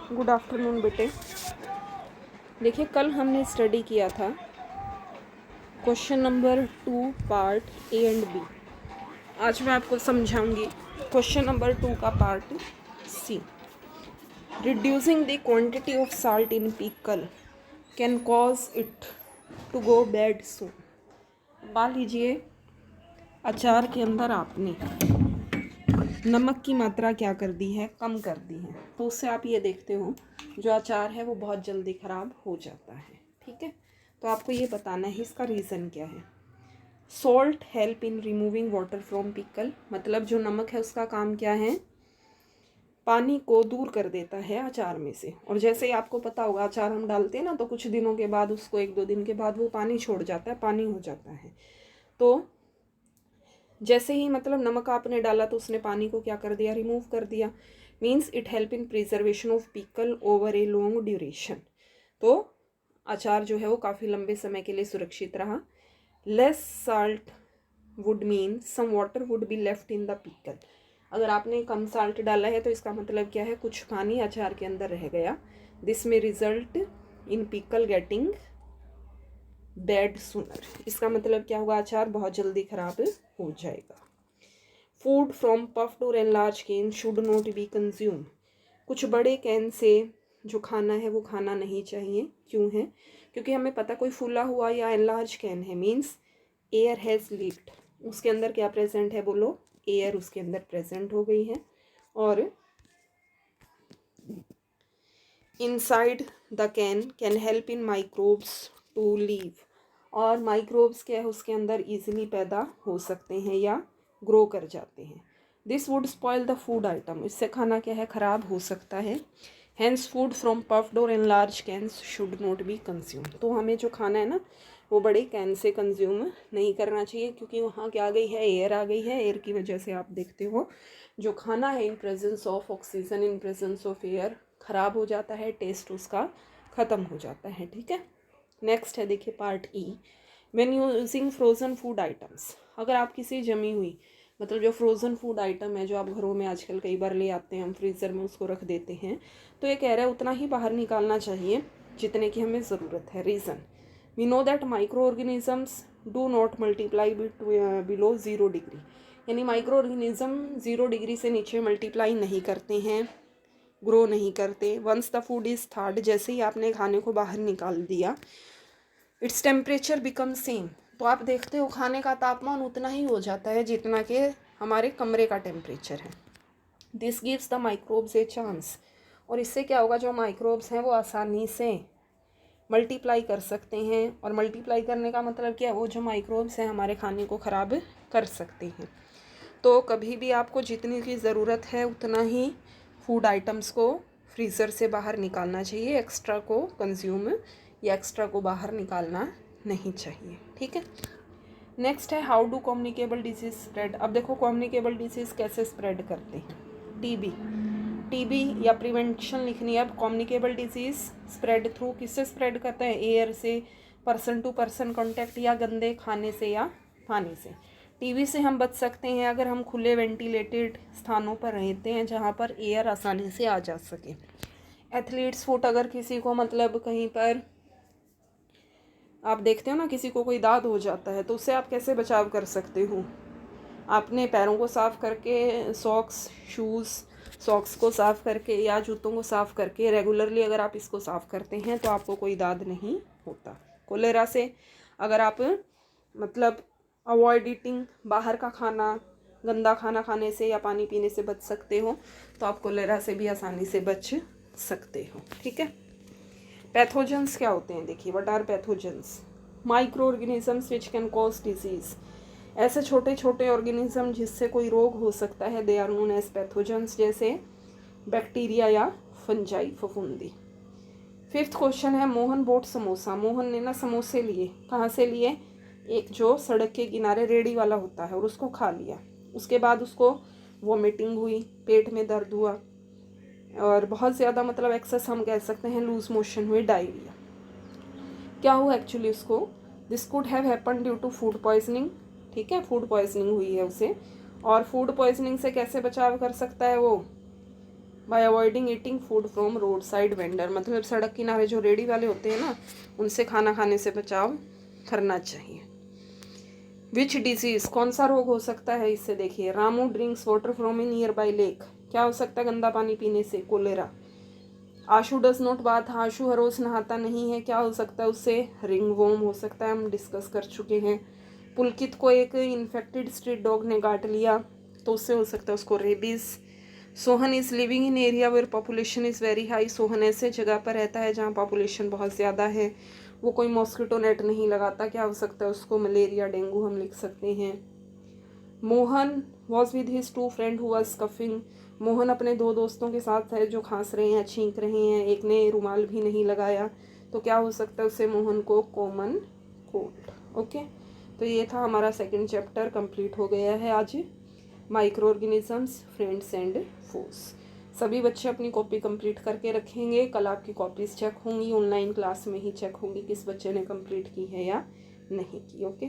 Good afternoon बेटे। देखिए, कल हमने स्टडी किया था question number 2 part A and B. आज मैं आपको समझाऊंगी क्वेश्चन नंबर 2 का part C. Reducing the quantity of salt in pickle can cause it to go bad soon. मान लीजिए अचार के अंदर आपने नमक की मात्रा क्या कर दी है, कम कर दी है, तो उससे आप ये देखते हो जो अचार है वो बहुत जल्दी ख़राब हो जाता है। ठीक है, तो आपको ये बताना है इसका रीज़न क्या है। Salt help in removing water from pickle, मतलब जो नमक है उसका काम क्या है, पानी को दूर कर देता है अचार में से। और जैसे ही आपको पता होगा अचार हम डालते हैं ना, तो कुछ दिनों के बाद उसको 1-2 दिन के बाद वो पानी छोड़ जाता है, पानी हो जाता है। तो जैसे ही मतलब नमक आपने डाला तो उसने पानी को क्या कर दिया, रिमूव कर दिया। Means it help in preservation of pickle over a long duration. तो अचार जो है वो काफ़ी लंबे समय के लिए सुरक्षित रहा। Less salt would mean some water would be left in the pickle. अगर आपने कम साल्ट डाला है तो इसका मतलब क्या है, कुछ पानी अचार के अंदर रह गया। दिस में result in pickle getting bad sooner. इसका मतलब क्या होगा, अचार बहुत जल्दी खराब हो जाएगा। फूड फ्रॉम पफ्ड और enlarge can should not be consume. कुछ बड़े कैन से जो खाना है वो खाना नहीं चाहिए। क्यों है, क्योंकि हमें पता कोई फूला हुआ या एनलार्ज कैन है, मीन्स एयर हैज़ लीक्ड। उसके अंदर क्या प्रेजेंट है, बोलो, एयर उसके अंदर प्रेजेंट हो गई है। और inside the can help in microbes to live. और माइक्रोब्स क्या है उसके अंदर इजीली पैदा हो सकते हैं या ग्रो कर जाते हैं। This would spoil the food item. इससे खाना क्या है, ख़राब हो सकता है। हैंस फूड फ्रॉम पफ्ड और enlarge cans should not be consume. तो हमें जो खाना है ना वो बड़े कैन से कंज्यूम नहीं करना चाहिए, क्योंकि वहाँ क्या आ गई है, एयर आ गई है। एयर की वजह से आप देखते हो जो खाना है in presence of oxygen, in presence of air ख़राब हो जाता है, टेस्ट उसका ख़त्म हो जाता है। ठीक है, नेक्स्ट है देखिए part E. When using frozen food items. अगर आप किसी जमी हुई, मतलब जो फ्रोज़न फूड आइटम है जो आप घरों में आजकल कई बार ले आते हैं, हम फ्रीज़र में उसको रख देते हैं, तो ये कह रहा है उतना ही बाहर निकालना चाहिए जितने की हमें ज़रूरत है। Reason, we know that micro organisms do not multiply below 0 degree. यानी माइक्रो ऑर्गेनिज्म 0 डिग्री से नीचे मल्टीप्लाई नहीं करते हैं, ग्रो नहीं करते। Once the food is thawed, जैसे ही आपने खाने को बाहर निकाल दिया, इट्स टेम्परेचर बिकम सेम। तो आप देखते हो खाने का तापमान उतना ही हो जाता है जितना कि हमारे कमरे का टेम्परेचर है। This gives the microbes a chance. और इससे क्या होगा, जो माइक्रोब्स हैं वो आसानी से मल्टीप्लाई कर सकते हैं। और मल्टीप्लाई करने का मतलब क्या है, वो जो माइक्रोब्स हैं हमारे खाने को ख़राब कर सकते हैं। तो कभी भी आपको जितनी की ज़रूरत है उतना ही फूड आइटम्स को फ्रीज़र से बाहर निकालना चाहिए। एक्स्ट्रा को कंज्यूम या एक्स्ट्रा को बाहर निकालना नहीं चाहिए। ठीक है, नेक्स्ट है how do communicable disease spread. अब देखो कम्युनिकेबल डिजीज़ कैसे स्प्रेड करते हैं। टीबी, टीबी या प्रिवेंशन लिखनी है। अब कम्युनिकेबल डिजीज़ स्प्रेड थ्रू, किससे स्प्रेड करते हैं, एयर से, पर्सन टू पर्सन कॉन्टैक्ट, या गंदे खाने से या पानी से। टीबी से हम बच सकते हैं अगर हम खुले वेंटिलेटेड स्थानों पर रहते हैं जहाँ पर एयर आसानी से आ जा सके। एथलीट्स फुट, अगर किसी को मतलब कहीं पर आप देखते हो ना किसी को कोई दाद हो जाता है तो उससे आप कैसे बचाव कर सकते हो, आपने पैरों को साफ़ करके, सॉक्स को साफ़ करके या जूतों को साफ़ करके रेगुलरली अगर आप इसको साफ़ करते हैं तो आपको कोई दाद नहीं होता। कोलेरा से अगर आप मतलब अवॉइड ईटिंग, बाहर का खाना, गंदा खाना खाने से या पानी पीने से बच सकते हो, तो आप कोलेरा से भी आसानी से बच सकते हो। ठीक है, पैथोजेंस क्या होते हैं, देखिए what are pathogens. Micro organisms which can cause disease. ऐसे छोटे छोटे ऑर्गेनिज्म जिससे कोई रोग हो सकता है, they are known as pathogens, जैसे बैक्टीरिया या फंजाई, फफूंदी। फिफ्थ क्वेश्चन है मोहन बोट समोसा। मोहन ने ना समोसे लिए, कहाँ से लिए, एक जो सड़क के किनारे रेडी वाला होता है, और उसको खा लिया। उसके बाद उसको वॉमिटिंग हुई, पेट में दर्द हुआ, और बहुत ज़्यादा मतलब एक्सेस हम कह सकते हैं, लूज मोशन हुए, डायरिया। क्या हुआ एक्चुअली उसको, this could have happen due to food poisoning. ठीक है, फूड पॉइजनिंग हुई है उसे। और फूड पॉइजनिंग से कैसे बचाव कर सकता है वो, bye avoiding eating food from road side vendor, मतलब सड़क किनारे जो रेडी वाले होते हैं ना, उनसे खाना खाने से बचाव करना चाहिए। विच डिजीज, कौन सा रोग हो सकता है इससे देखिए। Ramu drinks water from a nearby lake, क्या हो सकता है गंदा पानी पीने से? Cholera. Ashu does not bath, Ashu हर रोज नहाता नहीं है, क्या हो सकता है उससे? रिंग वोम हो सकता है, हम डिस्कस कर चुके हैं। पुलकित को एक इन्फेक्टेड स्ट्रीट डॉग ने काट लिया, तो उससे हो सकता है उसको rabies. Sohan is living in area where population is very high, Sohan ऐसे जगह पर रहता है जहाँ पॉपुलेशन बहुत ज़्यादा है, वो कोई मॉस्किटो नेट नहीं लगाता, क्या हो सकता है उसको? मलेरिया, डेंगू हम लिख सकते हैं। Mohan was with his two friend who was coughing, Mohan अपने दो दोस्तों के साथ है जो खांस रहे हैं, छींक रहे हैं, एक ने रुमाल भी नहीं लगाया, तो क्या हो सकता है उससे? मोहन को कॉमन कोल्ड। ओके, तो ये था हमारा सेकंड चैप्टर, कंप्लीट हो गया है आज। माइक्रो ऑर्गेनिजम्स, फ्रेंड्स एंड फोस। सभी बच्चे अपनी कॉपी कंप्लीट करके रखेंगे। कल आपकी कॉपीज़ चेक होंगी, ऑनलाइन क्लास में ही चेक होंगी किस बच्चे ने कंप्लीट की है या नहीं की। ओके।